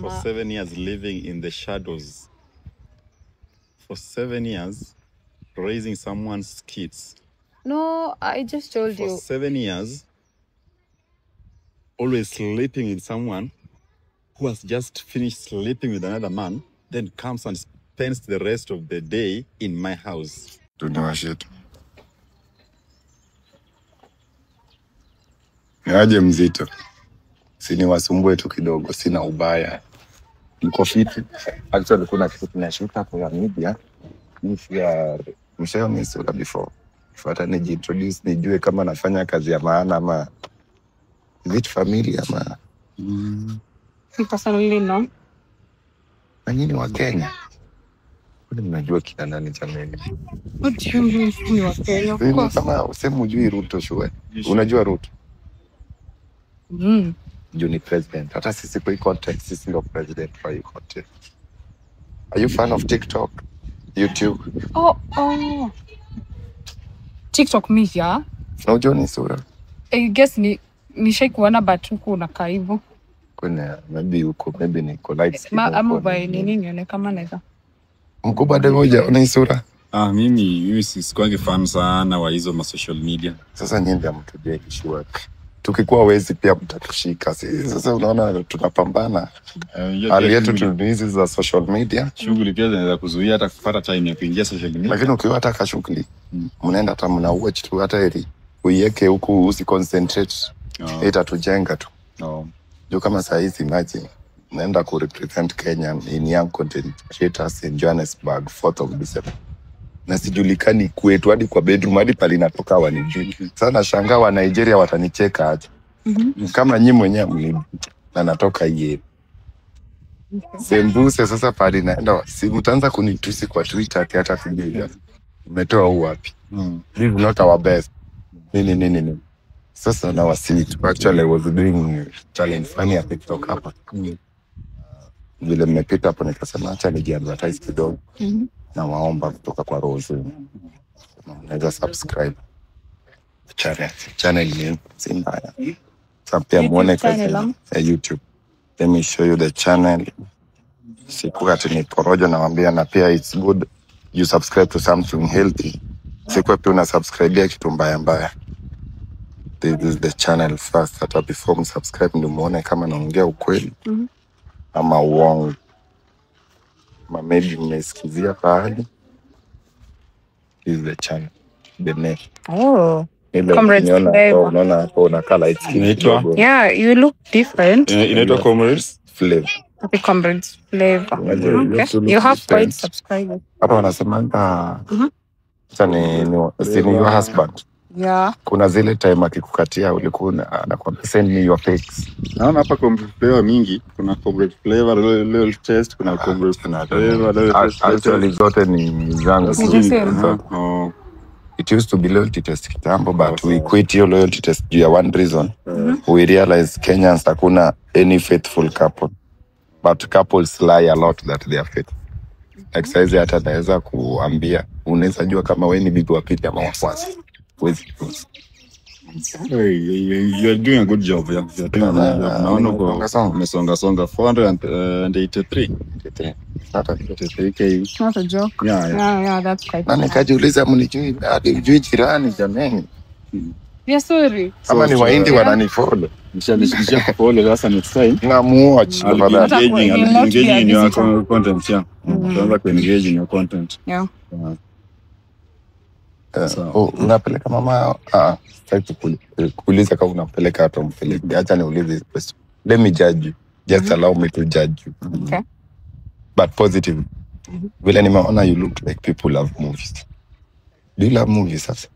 For 7 years living in the shadows. For 7 years raising someone's kids. No, I just told you. For 7 years always sleeping with someone who has just finished sleeping with another man, then comes and spends the rest of the day in my house. Tunawashit. Niaje mzito. Siniwasumbue tu kidogo, sina ubaya. Niko fiti. Actually kuna kitu tunashuka kwa media. Mshao misura before. Fuata nijiintroduce nijue kama nafanya kazi ya maana ama is it familia ama Personally, no. na nyinyi wa Kenya. Kwani mnajua kina nani jamani? What do you mean ni wa Kenya? Of course. Kama useme hujui Ruto shule. Unajua Ruto? You ni president. Hata sisi kwa hii context, sisi ndio president kwa hii context. Are you fan of TikTok? YouTube? Oh. TikTok me, yeah. Unajua ni sura? I guess nishai kuona but huko unakaa hivyo. Kuna maybe huko, maybe niko live stream. Ama by nini nione kama naweza. Mkubwa ndio moja una sura. Mimi sikwangi fan sana wa hizo ma social media. Sasa nyinyi mtu je kishua. Tukikuwa wezi pia mtatushika. Sasa unaona tunapambana. Hali yetu tu hizi za social media. Shughuli pia zinaweza kuzuia hata kupata time ya kuingia social media. Lakini ukiwa hata shughuli, mnaenda hata mna watch tu hata ili uiweke huku usi concentrate. Itatujenga tu. Ndio kama saa hizi imagine naenda ku represent Kenya in young content creators in Johannesburg 4th of December. Na sijulikani kwetu hadi kwa bedroom hadi pale natoka wanijui. Sana shangaa wa Nigeria watanicheka aje. Kama nyinyi mwenyewe mlibu na natoka yeye. Sembuse sasa pale naenda si mtaanza kunitusi kwa Twitter hata kujua. Umetoa wapi? This is not our best. Nini. Sasa na wasili actually I was doing challenge funny ya TikTok hapa. Vile mmepita hapo nikasema acha nijiadvertise kidogo. Na waomba kutoka kwa Rose. Unaweza subscribe channel ni Simbaya. Sasa muone kwa YouTube. Let me show you the channel. Siku ati ni porojo nawaambia na pia it's good you subscribe to something healthy. Siku pia una subscribe kitu mbaya. This is the channel first hata before subscribe ndio muone kama naongea ukweli. Ama uongo. Maybe mmesikizia pahali. This is the channel. The name. Comrades Flavor. Unaona hapo unakaa light skin. Yeah, you look different. Inaitwa Comrades Flavor. The Comrades Flavor. Okay. You have quite subscribers. Hapa wanasemanga sasa ni your husband. Yeah. Kuna zile time akikukatia ulikuwa anakuambia send me your pics. Naona hapa Comrades Flavor mingi. Kuna Comrades Flavor, Loyal Test, kuna Comrades Flavor. Actually zote ni zangu. It used to be loyalty test kitambo but we quit your loyalty test due to one reason. We realize Kenyans hakuna any faithful couple. But couples lie a lot that they are faithful. Like saizi hata naweza kuambia unaweza jua kama wewe ni bibi wa pili ama wa kwanza. You are doing a good job. Naona umesonga 483. It's not a joke. Yeah, that's quite. Na nikajiuliza mnijui hadi ujui jirani jamani. Yeah, sorry. Kama ni Wahindi wananifollow. Nisha kufollow sasa next time. Na watch engaging in your content. Tuanza ku-engage in your content. Yeah. Unapeleka mama sitaki kuuliza kama unapeleka hata mpeleke. Acha niulize question. Let me judge you. Just allow me to judge you. Okay. But positive. Vile nimeona you look like people love movies. Do you love movies sasa?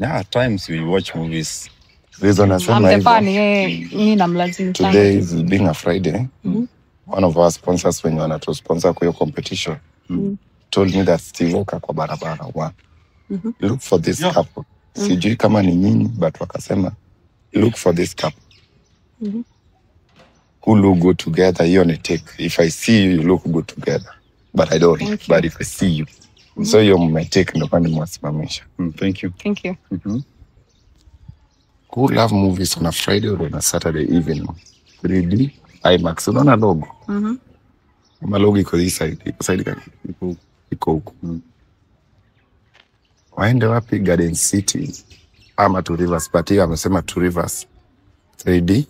Yeah, at times we watch movies. Reason nasema hivyo. Mimi namlazimu sana. Today is being a Friday. One of our sponsors when wanatu sponsor kwa hiyo competition told me that Steve Oka kwa barabara one. Look for this couple. Sijui kama ni nini but wakasema look for this couple. Who look good together, you on a take. If I see you, you look good together. But I don't. But if I see you. So you might take ndo kwani mwasimamisha. Thank you. Thank you. Who love movies on a Friday or on a Saturday evening? 3D IMAX. Unaona logo? Kama logo iko hii side. Iko side gani? Iko huko. Waende wapi? Garden City ama Two Rivers? But hiyo amesema Two Rivers 3D.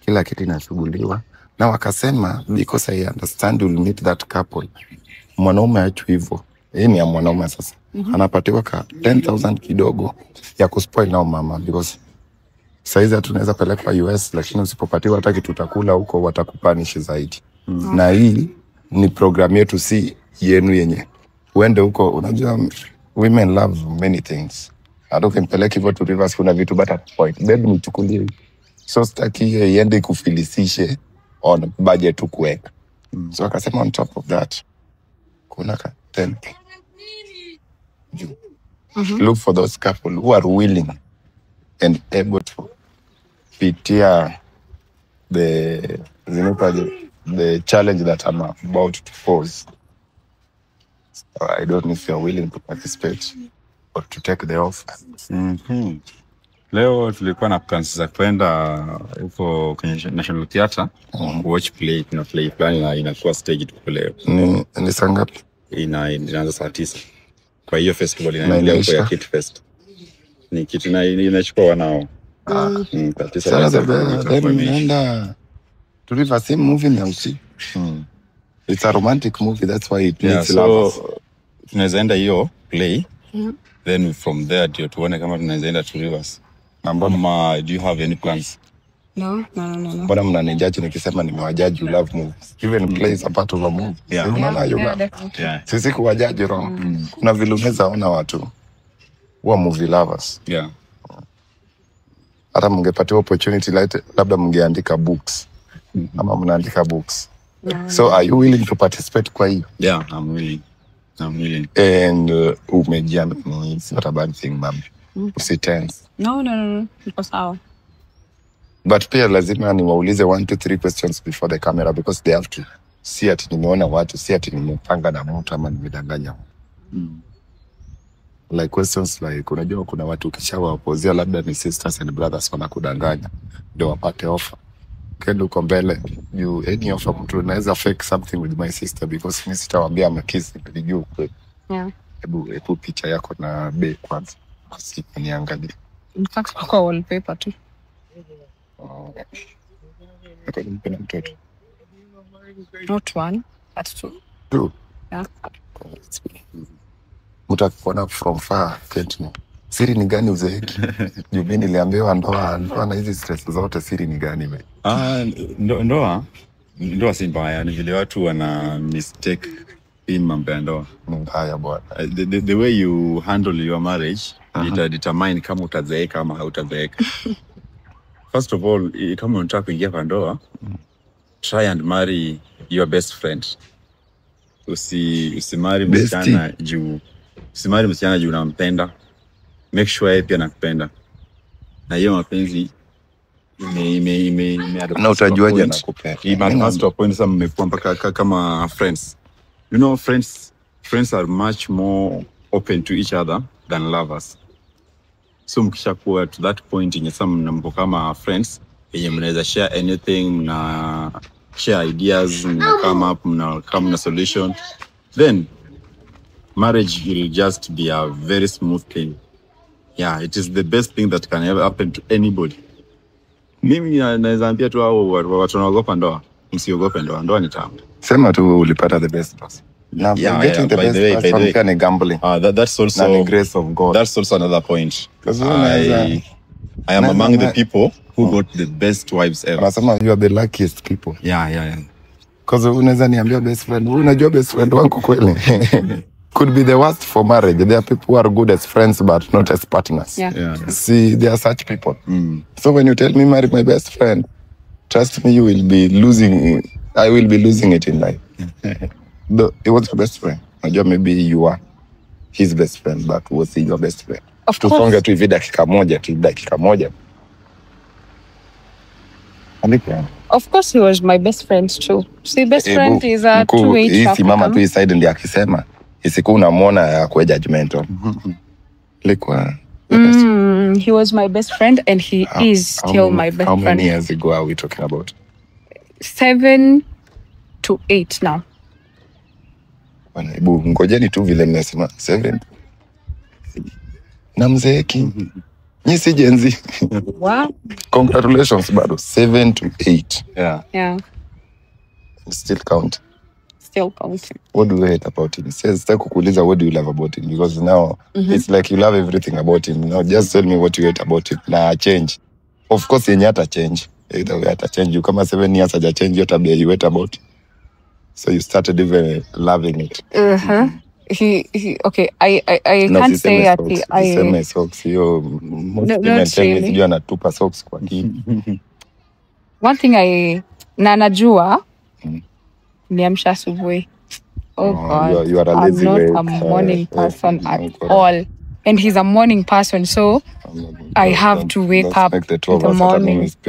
Kila kitu inashughuliwa. Na wakasema because I understand you'll meet that couple. Mwanaume achu hivyo. Hii ni ya mwanaume sasa. Anapatiwa ka 10,000 kidogo ya kuspoil nao mama, because saizi tunaweza peleka US, lakini usipopatiwa hata kitu utakula huko watakupanish zaidi. Na hii ni program yetu, si yenu yenye. Uende huko, unajua women love many things. Hata ukimpeleka hivyo Two Rivers kuna vitu bata point. Baby nichukulie. So staki iende kufilisishe on budget tu kuweka. So akasema on top of that kuna ka 10. Look for those couple who are willing and able to pitia the challenge that I'm about to pose. So I don't know if you're willing to participate or to take the offer. Leo tulikuwa na plans za kwenda huko kwenye National Theatre watch play. Kuna play plan na inakuwa staged huko leo. Ni saa ngapi? Inaanza saa 9. Kwa hiyo festival inaendelea huko ya Kit Fest. Ni kitu inachukua wanao. Nenda Two Rivers, same movie na usi. It's a romantic movie, that's why it needs love. So tunaweza enda hiyo play. Then from there tuone kama tunaweza enda Two Rivers. Mama, do you have any plans? No. Mbona mnanijaji nikisema nimewajaji you love movies? Even plays a part of a movie. Yeah. Sisi kuwajaji wrong. Kuna vile unaweza ona watu wa movie lovers. Yeah. Hata mngepatiwa opportunity labda mngeandika books. Ama mnaandika books. So are you willing to participate kwa hiyo? Yeah, I'm willing. And umejiamini, it's not a bad thing, ma'am. Usitense. No. Niko sawa. But pia lazima niwaulize 1 to 3 questions before the camera, because they have to see ati nimeona watu, see ati nimepanga na mtu ama nimedanganya. Like questions like, unajua kuna watu ukishawapozea labda ni sisters and brothers wanakudanganya ndio wapate offer. Kendo uko mbele, any offer mtu unaweza fake something with my sister because mimi sitawaambia amekiss nilijua kweli. Yeah. Hebu picha yako na be kwanza. Basi niangalie. In fact, kwa wallpaper tu. Niko nimpenda mtoto. Not 1, but 2. 2. Yeah. Mtakuona from far, can't know. Siri ni gani uzeeki? Juu mimi niliambiwa ndoa na hizi stress zote, siri ni gani wewe? Ndoa si mbaya, ni vile watu wana mistake in mambo ya ndoa. Mbaya bwana. The way you handle your marriage determine kama utazeeka ama hautazeeka. First of all, kama unataka kuingia kwa ndoa, try and marry your best friend. Usimari msichana juu. Usimari msichana juu unampenda. Make sure yeye pia anakupenda. Na hiyo mapenzi na utajuaje anakupenda? First of point some mmekuwa mpaka kama friends. You know, friends are much more open to each other than lovers. So mkishakuwa to that point yenye some mnapo kama friends, yenye mnaweza share anything, mna share ideas, mna come na solution, then marriage will just be a very smooth thing. Yeah, it is the best thing that can ever happen to anybody. Mimi naweza ambia tu hao watu wanaogopa ndoa, msiogope ndoa. Ndoa ni tamu. Sema tu ulipata the best person. Now getting the best person can gambling. That's also the grace of God. That's also another point. I am among the people who got the best wives ever. Anasema you are the luckiest people. Yeah. Because unaweza niambia best friend, unajua best friend wangu kweli. Could be the worst for marriage. There are people who are good as friends but not as partners. Yeah. See, there are such people. So when you tell me marry my best friend, trust me, I will be losing it in life. It was your best friend. Najua maybe you are his best friend, but was he your best friend? Of course. Tufunge tu hivi dakika moja. Of course he was my best friend too. See, best friend is a two-way traffic. Hii mama tu side ndiye akisema isiku unamuona ya kwa judgmental. Lekwa. He was my best friend and he is still my best friend. How many years ago are we talking about? 7 to 8 now. Hebu ngojeni tu vile mmesema 7 na mzeeki. Nyi si Gen Z. Wow. Congratulations bado 7 to 8. Yeah. Still count. Still counting. What do you hate about him? Says kukuuliza what do you love about him, because now it's like you love everything about him. Now just tell me what you hate about him. Na change. Of course yenye hata change. Either way hata change. You kama 7 years haja change your tabia you hate about. So you started even loving it. He okay, I can't say that I socks yo most really. Sijua anatupa socks kwa nini. One thing najua niamsha asubuhi. Oh God. You are a lazy I'm not a morning person at all. And he's a morning person, so I have to wake up in the morning. It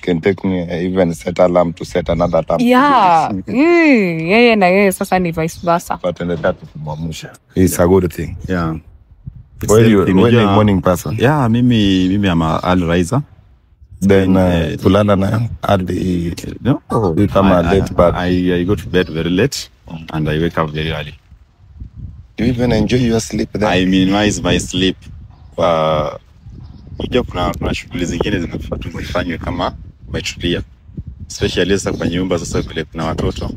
can take me even set alarm to set another alarm. Yeah. Yeye na yeye sasa ni vice versa. But in the start kumwamsha. It's a good thing. Yeah. When you a morning person? Yeah, mimi am a early riser. Then kulala na early. No. You come late, but I go to bed very late and I wake up very early. Do you even enjoy your sleep then? I minimize my sleep. Unajua kuna shughuli zingine zinafaa tuzifanywe kama umetulia. Especially sasa kwa nyumba sasa vile kuna watoto.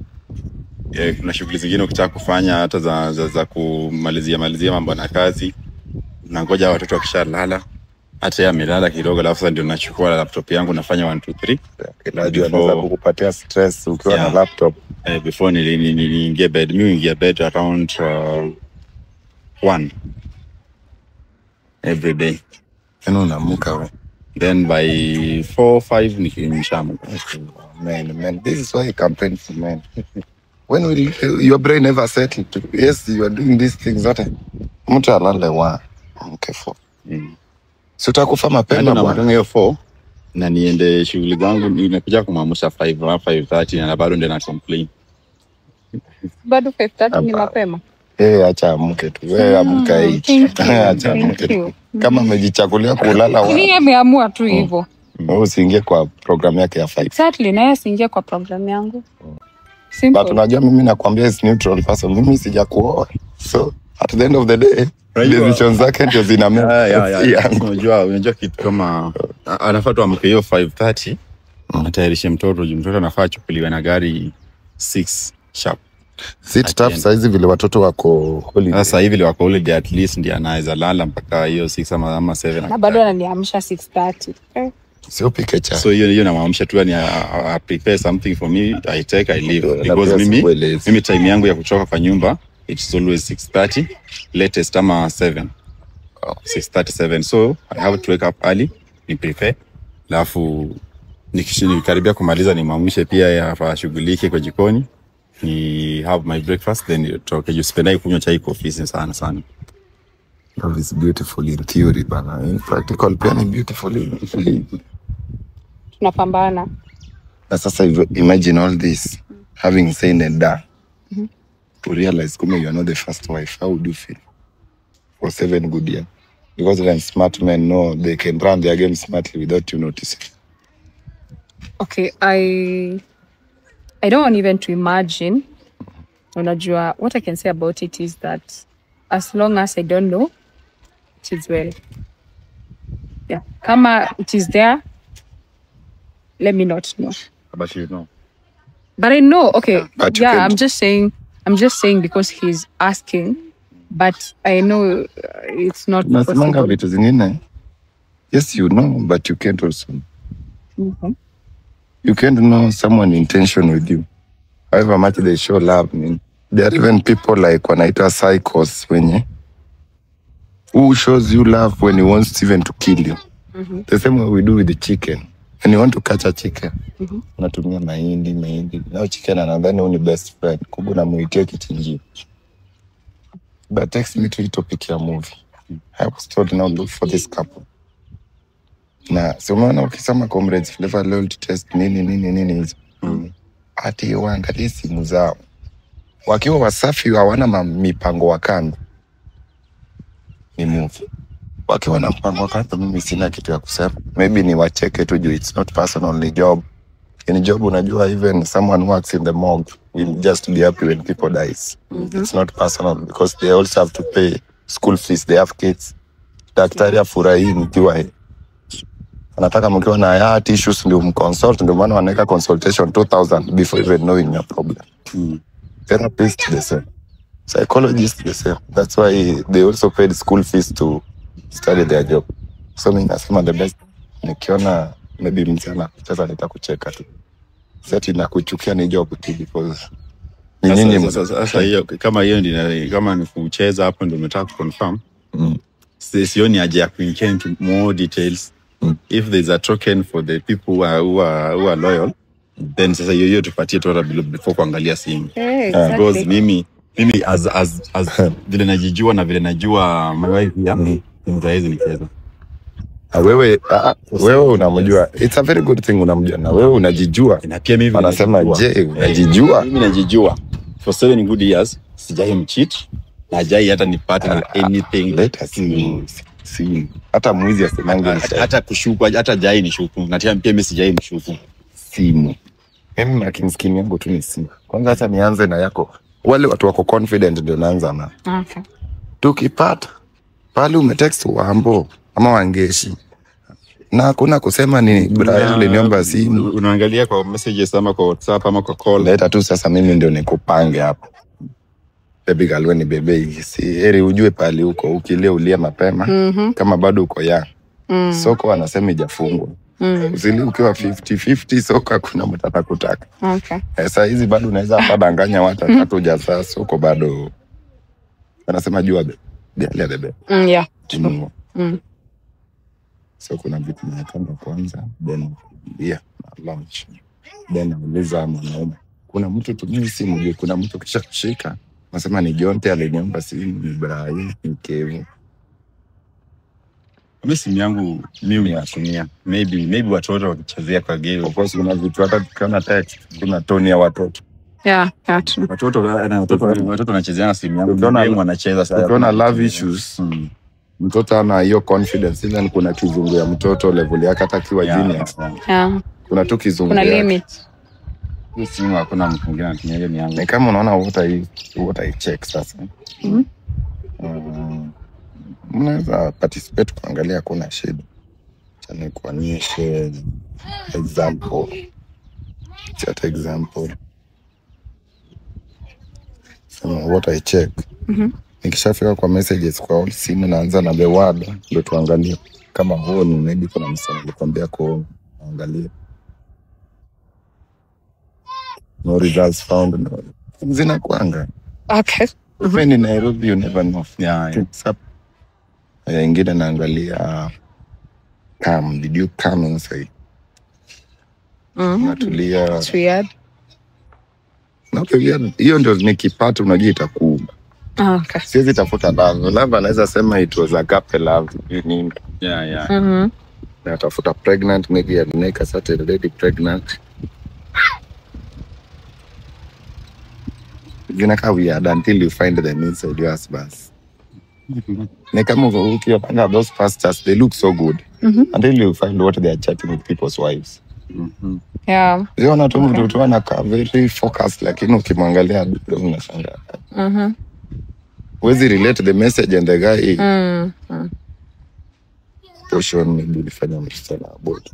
Kuna shughuli zingine ukitaka kufanya hata za kumalizia mambo na kazi. Unangoja watoto wakishalala. Hata yeye amelala kidogo alafu sasa ndio nachukua laptop yangu nafanya 1 2 3. Unajua anaweza kukupatia stress ukiwa na laptop. Before niingie bed, mimi ingia bed around 1 every day. Unaamka wewe. Then by 4 5 nikimshamu. Man, this is why you campaign for men. When will your brain ever settle to, yes, you are doing these things zote. Mtu alale wa mkefo. Si utakufa mapema bwana. Hiyo 4 na niende shughuli zangu, nimekuja kumwamsha 5:30 na bado ndio na complain. Bado 5:30 ni mapema. Acha amke tu. Wewe amka hivi. Acha amke tu. Kama amejichagulia kulala wa. Ni ameamua tu hivyo. Usiingie kwa program yake ya 5. Exactly, na usiingie kwa program yangu. Simple. But unajua mimi nakwambia is neutral person. Mimi sijakuoa. So at the end of the day, decisions zake ndio zinamea. Unajua kitu kama anafaa tu amke hiyo 5:30. Atayarishe mtoto anafaa chukuliwe na gari 6 sharp. Sit tough saizi vile watoto wako holiday. Sasa hivi wako holiday at least ndio anaweza lala mpaka hiyo 6 ama 7. Na bado ananiamsha 6:30. Sio pike cha. So hiyo namwamsha tu ni prepare something for me, I take, I leave. Because mimi time yangu ya kutoka kwa nyumba it's always 6:30, latest ama 7. 6:37. So I have to wake up early, ni prepare. Alafu nikikaribia kumaliza nimwamshe pia ya shughulike kwa jikoni. Ni have my breakfast, then toke spend kunywa chai kwa office sana. Love is beautiful in theory bana. In practical pia ni beautiful. Tunapambana. Na sasa imagine all this having said that. To realize you are not the first wife. How would you feel? For 7 good years. Because when smart men know they can run their game smartly without you noticing. Okay, I don't want even to imagine. Unajua, what I can say about it is that as long as I don't know, it is well. Yeah. Kama it is there, let me not know. But you know. But I know, okay. Yeah, I'm just saying because he's asking, but I know it's not possible. Vitu zingine. Yes, you know, but you can't also. You can't know someone's intention with you. However much they show love. There are even people like wanaita psychos who shows you love when he wants even to kill you. The same way we do with the chicken. When you want to catch a chicken, unatumia mahindi. Now chicken anadhani ni best friend. Kumbe unamuitia kichinjio. But text me to topic ya movie. I was told now look for this couple. Na si umeona ukisema comrades flavor loyalty test nini hizo. Ati waangalie simu zao. Wakiwa wasafi hawana mipango wa kando. Ni movie. Wakiwa na mpango wa kando mimi sina kitu ya kusema. Maybe ni wacheke tu juu it's not personal, ni job. in job unajua even someone works in the morgue will just be happy when people dies. It's not personal because they also have to pay school fees, they have kids. Daktari afurahi mkiwa anataka mkiwa na heart issues ndio mconsult, ndio maana wanaweka consultation 2000 before even knowing your problem. Therapist the same, psychologist the same. That's why they also paid school fees to study their job. So mimi nasema the best, nikiona maybe mzana sasa nitakucheka tu, sasa nakuchukia ni job tu because ni nini sasa hiyo kama hiyo ndio kama ni kucheza hapo ndio umetaka confirm. Sioni haja ya kuingia into more details. If there's a token for the people who are loyal, then sasa hiyo tupatie tu before kuangalia simu. Because mimi as vile najijua na vile najua my wife yangu nitaweza nicheza. Wewe unamjua, it's a very good thing unamjua, na wewe unajijua, na pia mimi anasema je unajijua. Mimi najijua for 7 good years sijai mcheat na hajai hata nipate na anything. Let us see hata mwizi asemange hata kushuku hata jai ni shuku, na pia mimi sijai mshuku simu. Mimi marking scheme yangu tu ni simu. Kwanza hata nianze na yako, wale watu wako confident ndio naanza na. Okay. Tukipata pale umetext Wambo ama Wangeshi na hakuna kusema ni Brian aliniomba simu, unaangalia kwa messages ama kwa WhatsApp ama kwa call, leta tu sasa mimi ndio nikupange hapo. Baby girl wewe ni bebe, si heri ujue pale huko ukilia ulia mapema kama bado uko ya. Soko anasema ijafungwa. Uzili ukiwa 50-50 soko hakuna mtu atakutaka. Okay. Sasa hizi bado unaweza padanganya watu tatu hujazaa soko bado. Anasema jua bebe. Yeah. So kuna vitu nataka kwanza then na launch. Then nauliza mwanaume, kuna mtu tumii simu je? Kuna mtu kisha kushika nasema ni Jonte aliniomba simu, ni Brian, ni Kevin. Mimi simu yangu mimi natumia maybe watoto wakichezea kwa game. Of course kuna vitu hata tukiona text kuna toni ya watoto. Yeah, watoto wanachezea na simu yangu, game wanacheza sasa. Kuna love issues. Mtoto ana hiyo confidence, even kuna kizungu ya mtoto level yake hata kiwa genius. Yeah. Kuna tu kizungu. Kuna limit. Simu hakuna mtu mwingine anatumia hiyo yangu. Ni kama unaona what I check sasa. Mnaweza participate kuangalia kuna shida. Chani kuonyeshe example. Chat example. So what I check. Nikishafika kwa messages kwa all simu naanza na the word ndio tuangalie kama huo ni maybe kuna msana nikwambia kwa angalia. No results found, no. Zina kuanga. Okay. When in Nairobi you never know. Yeah. Ingine naangalia did you come inside? Natulia. It's weird. Hiyo ndio nikipata unajua itakuuma. Okay. Siwezi tafuta love anaweza sema it was a couple love nini. Yeah. Na tafuta pregnant, maybe make a certain lady pregnant. Zinaka weird until you find them inside your husband. Ni kama ukiona those pastors, they look so good until you find what they are chatting with people's wives. Yeah. Ziona tu mtu anakaa very focused, lakini ukimwangalia ndio unashangaa. Wezi relate the message and the guy. Portion maybe ulifanya msichana about.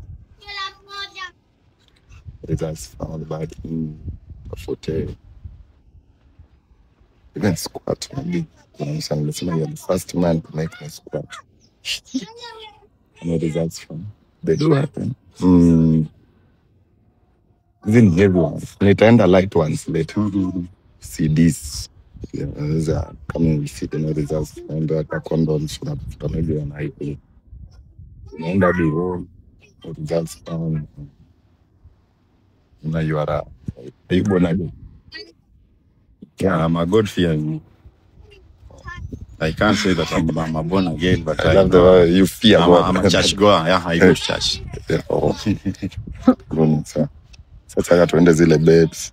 Results found bad in photo. Even squat maybe. Kuna msana lesema you're the first man to make me squat. No results found. They do happen. Even heavy ones. Nitaenda light ones later. See this. Yeah, kama we see the no results and the condoms unafuta maybe wana hype. Naenda biro results found. Na you are born. Yeah, I'm a God fearing. I can't say that I'm born again, but I love the way you fear. I'm a church goer. Yeah, I go to church. Sasa tuende zile babes.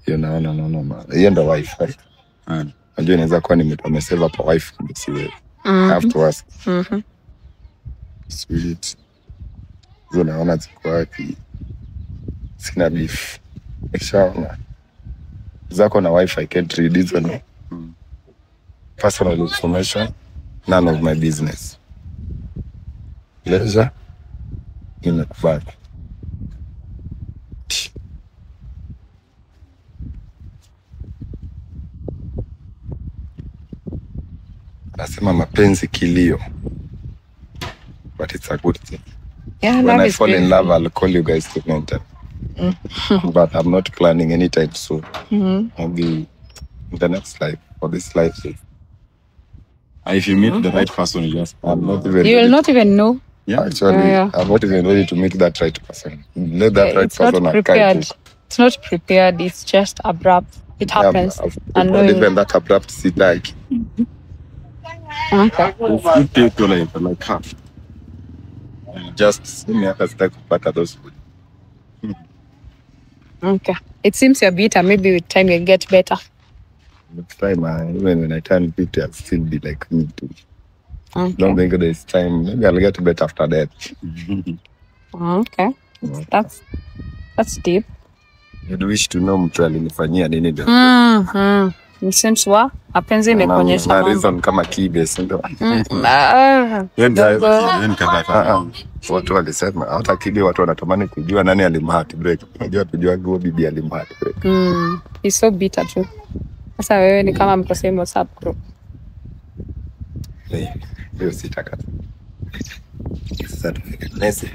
No. Hiyo ndo wife, right? Najua inaweza kuwa nimesave kwa wife kumbe si wewe. Have to ask. Sweet. Unaona ziko wapi? Sina beef. Ishaona. Zako na wife I can't read hizo no. Personal information, none of my business. Leisure, inakubali. Nasema mapenzi kilio. But it's a good thing. Yeah, when love I is fall in beautiful. love, I'll call you guys to mentor. But I'm not planning anytime soon. Maybe in the next life or this life. If you meet the right person, you just I'm not even You will ready. not even know. yeah. Actually, Yeah. I'm not even ready to meet that right person. Let that right It's not person prepared. occur. It's not prepared. It's just abrupt. It happens. And Unknowingly. even that abrupt sit like Okay. You take to like half. just me as like back at those. Okay. It seems you're bitter. Maybe with time you'll get better. Next time, even when I turn 50, I'll still be like me too. Okay. Don't think there's time. Maybe I'll get better after that. Okay. That's deep. You'd wish to know mtu alinifanyia nini ndio. Since wa mapenzi imekuonyesha Na mambo. reason kama kibe ndio. Watu walisema hata kibe watu wanatamani kujua nani alimhati break. Unajua tujua huo bibi alimhati break. He's so bitter too. Sasa wewe ni kama mko same WhatsApp group. Hiyo sitaka. Sasa tufike nesi.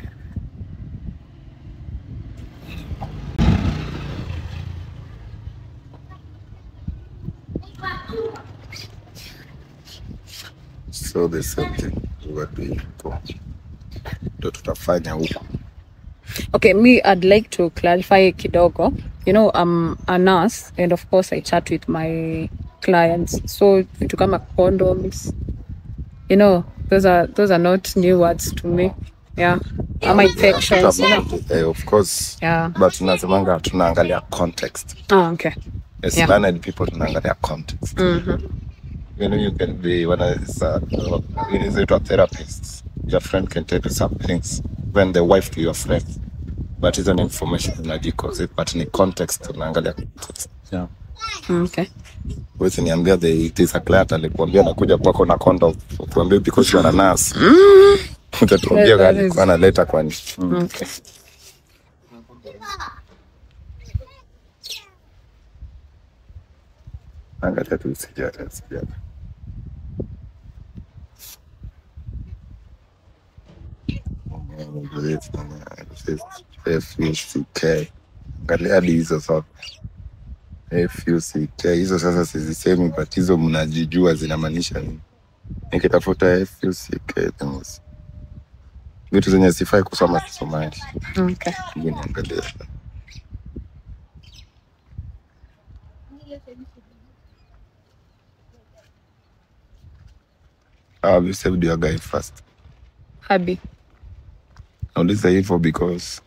So there's something what we go. Ndio tutafanya huko. Okay, me, I'd like to clarify kidogo. You know, I'm a nurse, and of course, I chat with my clients. So, to come condoms, you know, those are not new words to me. Yeah, I'm infections. You know? Of course. Yeah. But tunasemanga tunaangalia context. Oh, okay. As Yeah. learned people tunaangalia context. You know, you can be when it's a therapist. Your friend can tell you some things when the wife to your friend. But it's an information because it but in context tunaangalia context. Yeah. Okay. Wewe niambia it is a client alikwambia nakuja kwako na condom. Kuambia because you are a nurse. Utatuambia gani kwa analeta kwani. Okay. Angalia tu sijata. FUCK. Angalia hizo sasa. FUCK hizo sasa sizisemi but hizo mnajijua zinamaanisha nini. Nikitafuta FUCK things. Vitu zenye sifai kusoma kisomaji. Okay. Niangalia. You saved your guy first. Happy. Nauliza hivyo because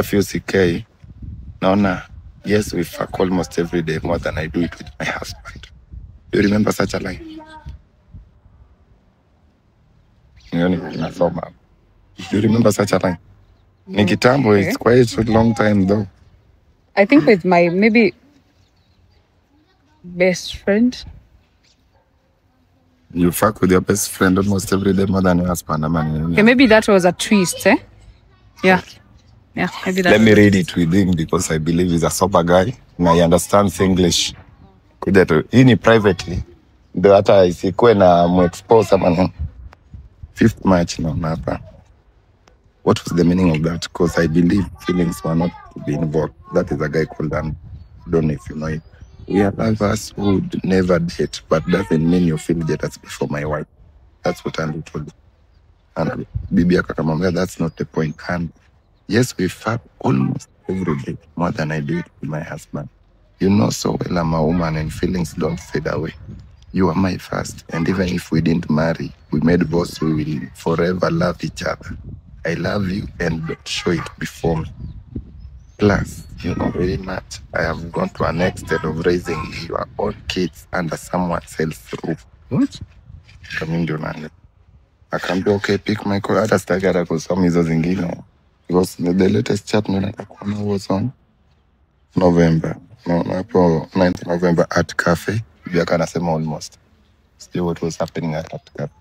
FUCK naona yes we fuck almost every day more than I do it with my husband. Do you remember such a line? Nasoma. Do you remember such a line? Ni kitambo, Okay. it's quite a long time though. I think with my maybe best friend. You fuck with your best friend almost every day more than your husband. Okay, maybe that was a twist, eh? Yeah. Yeah, maybe that. Let me read it with him because I believe he's a sober guy and he understands English. Kuja tu, hii ni privately. Ndio hata isikuwe na mu-expose ama no. 5th March naona hapa. What was the meaning of that? Because I believe feelings were not to be involved. That is a guy called I don't know if you know it. We are lovers who would never date, but doesn't mean you feel jealous before my wife. That's what Andy told me. And Bibi akamwambia that's not the point. And yes, we fuck almost every day, more than I do it with my husband. You know so well I'm a woman and feelings don't fade away. You are my first, and even if we didn't marry, we made vows we will forever love each other. I love you and don't show it before me. Plus, you know very much, I have gone to an extent of raising your own kids under someone else's roof. What? Kami ndio nani? Akaambia okay, pick my call. Hata sitaki hata kusoma hizo zingine. Because the latest chat was on November. No, April 9th November at cafe. Biaka anasema almost. See what was happening at cafe.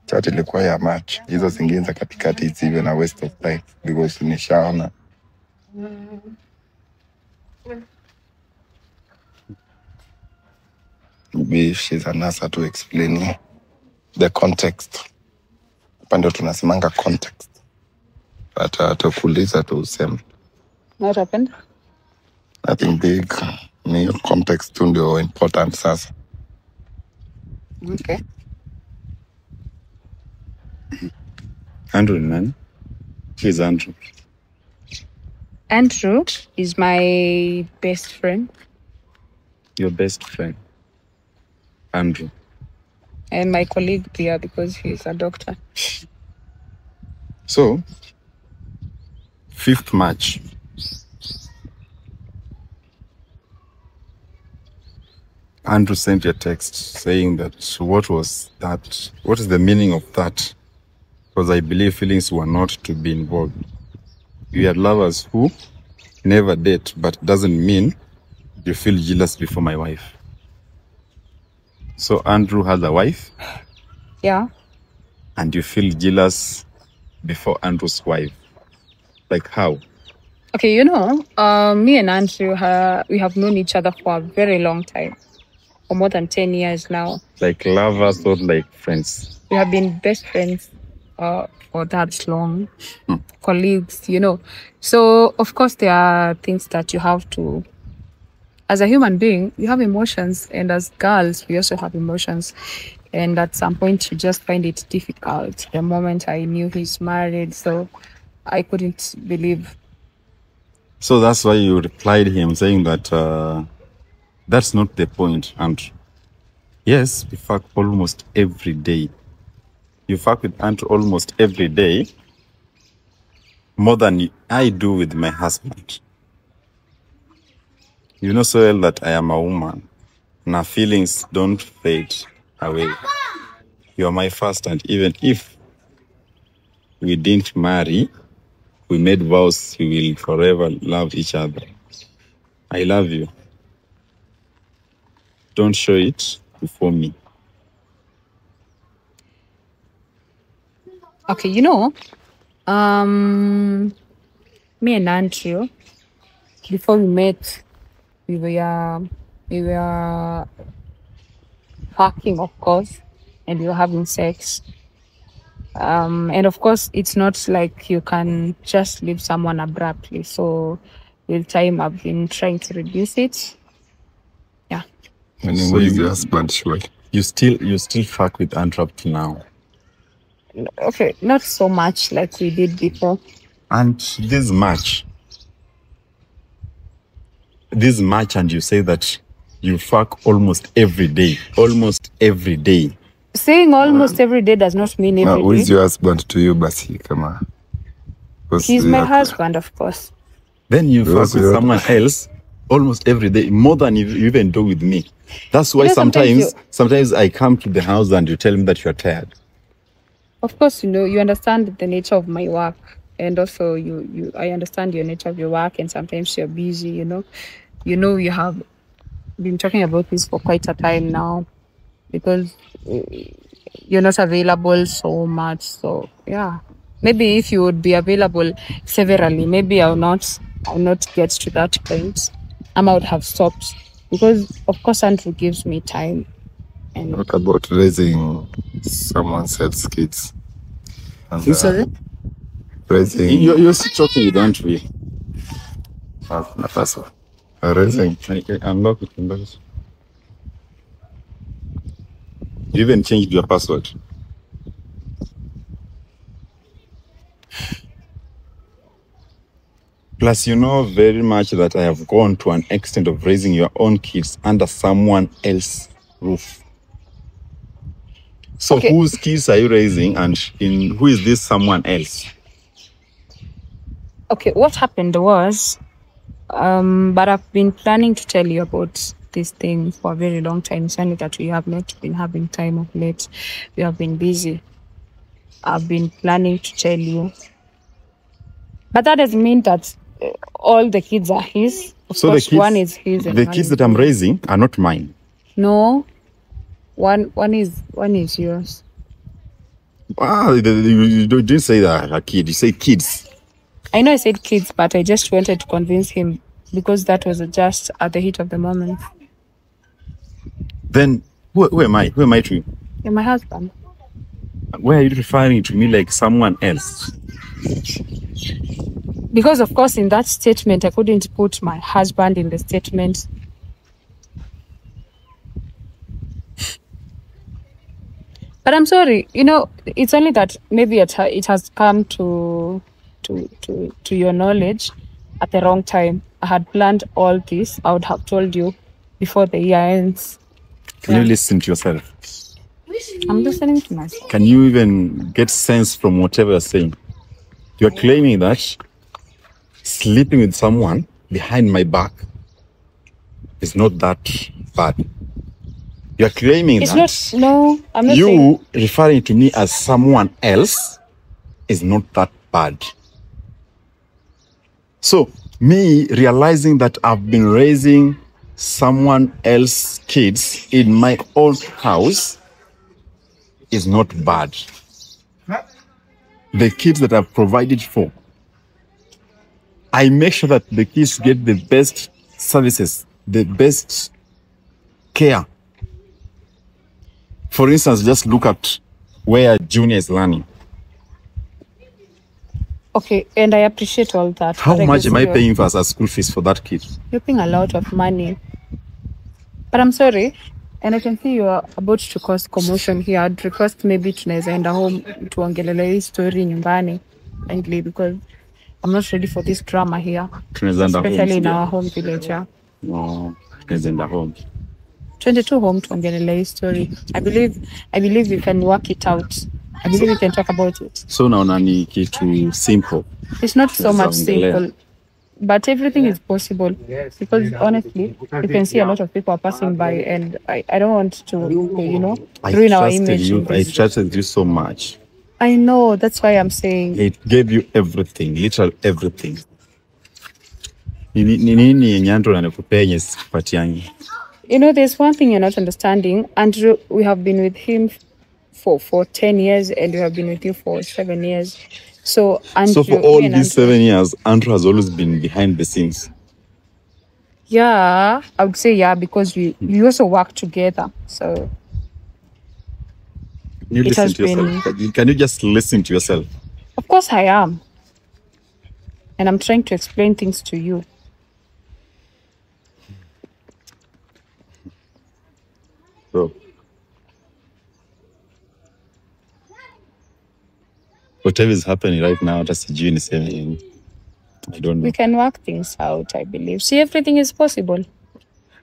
Chat ilikuwa ya match. Hizo zingine za katikati, it's even a waste of time because nishaona. Maybe if she's an answer to explaining the context. Pande tunasemanga context. But atakuuliza tu useme. What happened? Nothing big. Ni context tu ndio important sasa. Okay. Andrew nani? Who is Andrew? Andrew is my best friend. Your best friend. Andrew. And my colleague Pia, because he's a doctor. So, 5th March. Andrew sent you a text saying that what was that? What is the meaning of that? Because I believe feelings were not to be involved. You are lovers who never date, but doesn't mean you feel jealous before my wife. So Andrew has a wife? Yeah. And you feel jealous before Andrew's wife? Like how? Okay, you know, me and Andrew, we have known each other for a very long time. For more than 10 years now. Like lovers or like friends? We have been best friends for that long. Colleagues, you know. So, of course, there are things that you have to... As a human being, you have emotions. And as girls, we also have emotions. And at some point, you just find it difficult. The moment I knew he's married, so I couldn't believe. So that's why you replied him saying that that's not the point. And yes, we fuck almost every day. You fuck with Andrew almost every day, more than I do with my husband. You know so well that I am a woman. Now feelings don't fade away. You are my first, and even if we didn't marry, we made vows we will forever love each other. I love you. Don't show it before me. Okay, you know, me and Andrew, before we met, we were fucking, of course, and we were having sex. And of course, it's not like you can just leave someone abruptly. So with time, I've been trying to reduce it. Yeah. And So who is you- your husband, sure? You still fuck with Andrew up till now. Okay, not so much like we did before. And this March, and you say that you fuck almost every day. Almost every day. Saying almost every day does not mean every Who is day. your husband to you, Basi? Come on. He's my husband, of course. Then you fuck Because with you're- someone else almost every day, more than you even do with me. That's why You know, sometimes sometimes I come to the house and you tell me that you're tired. Of course, you know, you understand the nature of my work. And also I understand your nature of your work, and sometimes you're busy, you know. You have been talking about this for quite a time now because you're not available so much. So yeah. Maybe if you would be available severally, maybe I'll not get to that point. I would have stopped. Because of course Andrew gives me time. And What about raising someone else's kids? And, You sorry? raising You're still talking with Andrew. raising Unlock it. You even changed your password. Plus, you know very much that I have gone to an extent of raising your own kids under someone else's roof. So Okay. whose kids are you raising, and who is this someone else? okay, what happened was, but I've been planning to tell you about this thing for a very long time. It's only that we have not been having time of late. We have been busy. I've been planning to tell you. But that doesn't mean that all the kids are his. Of So course, the kids, one is his and the one kids is that I'm raising are not mine. no. One is yours. You didn't say that a kid. You say kids. I know I said kids, but I just wanted to convince him because that was just at the heat of the moment. Then who am I? Who am I to you? You're my husband. Why are you referring to me like someone else? Because of course in that statement I couldn't put my husband in the statement. But I'm sorry, it's only that maybe it has come to your knowledge at the wrong time. I had planned all this. I would have told you before the year ends. Can you listen to yourself? I'm listening to myself. Can you even get sense from whatever you're saying? You're claiming that sleeping with someone behind my back is not that bad. You're claiming It's that not, no, I'm not you saying. referring to me as someone else is not that bad. So me realizing that I've been raising someone else's kids in my own house is not bad. The kids that I've provided for, I make sure that the kids get the best services, the best care. For instance, just look at where Junior is learning. Okay, and I appreciate all that. How but much guess am I you're- paying for as a school fees for that kid? You're paying a lot of money. But I'm sorry, and I can see you're about to cause commotion here. I'd request maybe tunaweza enda home tuongelele hii story nyumbani kindly because I'm not ready for this drama here. Tunaweza enda home, Especially in sija? our home village. Yeah. No, tunaweza enda home. 22 home tuongelele hii story. I believe we can work it out. I believe we can talk about it. So naona ni kitu simple. It's not so much Tunaongelea. simple, but everything is possible because honestly, you can see a lot of people are passing by, and I don't want to, I ruin our trusted image. you. in I this. trusted you so much. I know, that's why I'm saying. It gave you everything, literal everything. Ni nini yenye Andrew anakupea yenye sikupatiangi? There's one thing you're not understanding. Andrew, we have been with him for 10 years, and we have been with you for 7 years. So, Andrew, So for all me and these Andrew- 7 years, Andrew has always been behind the scenes. Yeah, I would say yeah, because we also work together. So Can you It listen has to yourself? Can you just listen to yourself? of course I am. And I'm trying to explain things to you. Bro. Whatever is happening right now, hata sijui niseme nini. I don't know. We can work things out, I believe. See, everything is possible.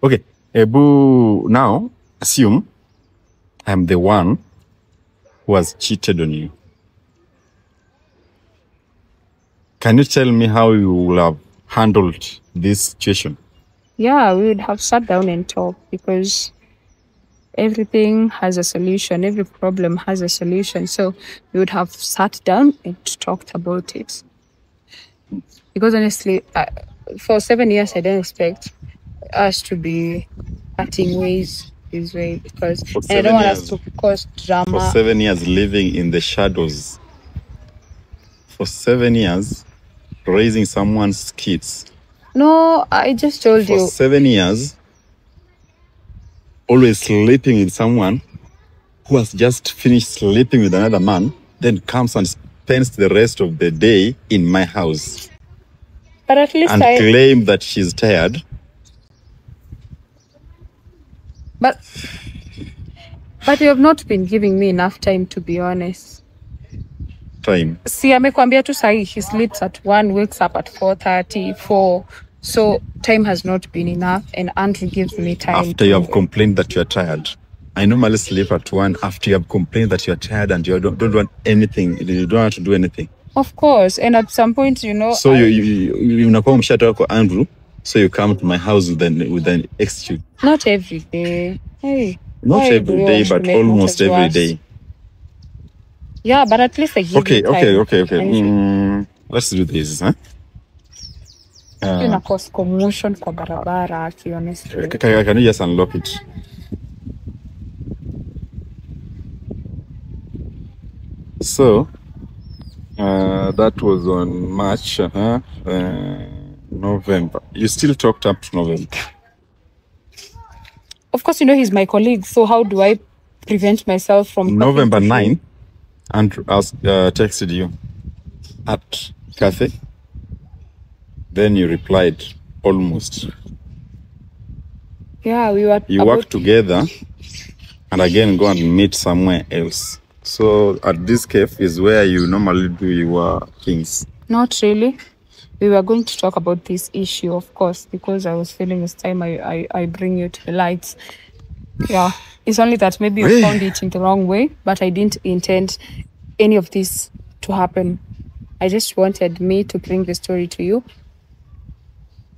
Okay, Ebu, now assume I'm the one who has cheated on you. Can you tell me how you will have handled this situation? Yeah, we would have sat down and talked because everything has a solution. Every problem has a solution. So we would have sat down and talked about it. Because honestly, for 7 years, I didn't expect us to be parting ways this way because For and I don't 7 want us years. to cause For drama. 7 years living in the shadows. For 7 years raising someone's kids. No, I just told For you. 7 years always sleeping with someone who has just finished sleeping with another man, then comes and spends the rest of the day in my house But at least and claim that she's tired. But you have not been giving me enough time, to be honest. Time. See, amekwambia tu sahi, he sleeps at 1, wakes up at 4:30, 4. So time has not been enough, and Andrew gives me time. After you have complained that you're tired. I normally sleep at 1 after you have complained that you're tired and you don't want anything. You don't want to do anything. Of course, and at some point, So you unakuwa mshatoka kwa Andrew, so you come to my house with an excuse. not every day. Hey, Not why do every you day, want to but make almost matters every worse? day. Yeah, but at least I give Okay, you time. okay. And let's do this, huh? Ina cause commotion kwa barabara, honestly. Can you just unlock it? So, that was on March, November. You still talked up to November. Of course, you know he's my colleague, so how do I prevent myself from November 9, Andrew texted you at cafe. Then you replied almost. Yeah, we were. You work together, and again go and meet somewhere else. So at this cafe is where you normally do your things. Not really. We were going to talk about this issue, of course, because I was feeling it's time I bring you to the lights. Yeah, it's only that maybe you found it in the wrong way, but I didn't intend any of this to happen. I just wanted me to bring the story to you.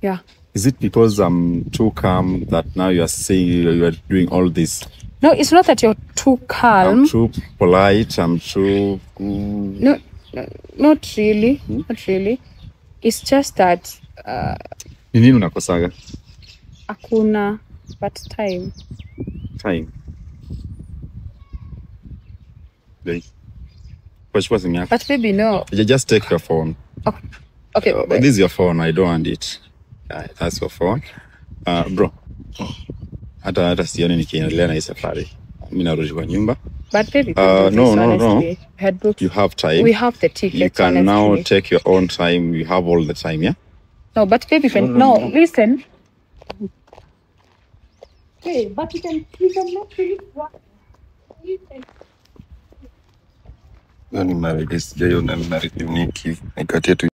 Yeah. Is it because I'm too calm that now you are saying you are doing all this? No, it's not that you're too calm. I'm too polite. I'm too... No, not really. Not really. It's just that... Nini unakosaga? Akuna, but time. Time. But baby, no. You just take your phone. Okay. This is your phone. I don't want it. That's your phone. Bro. Hata sioni nikiendelea na hii safari. Mimi narudi kwa nyumba. But baby, no. Headbook. You have time. We have the ticket. You can now take your own time. You have all the time, yeah? No, but baby, no, listen. Okay, but you can not really what. Ni married this day, una married unique. Nikatia tu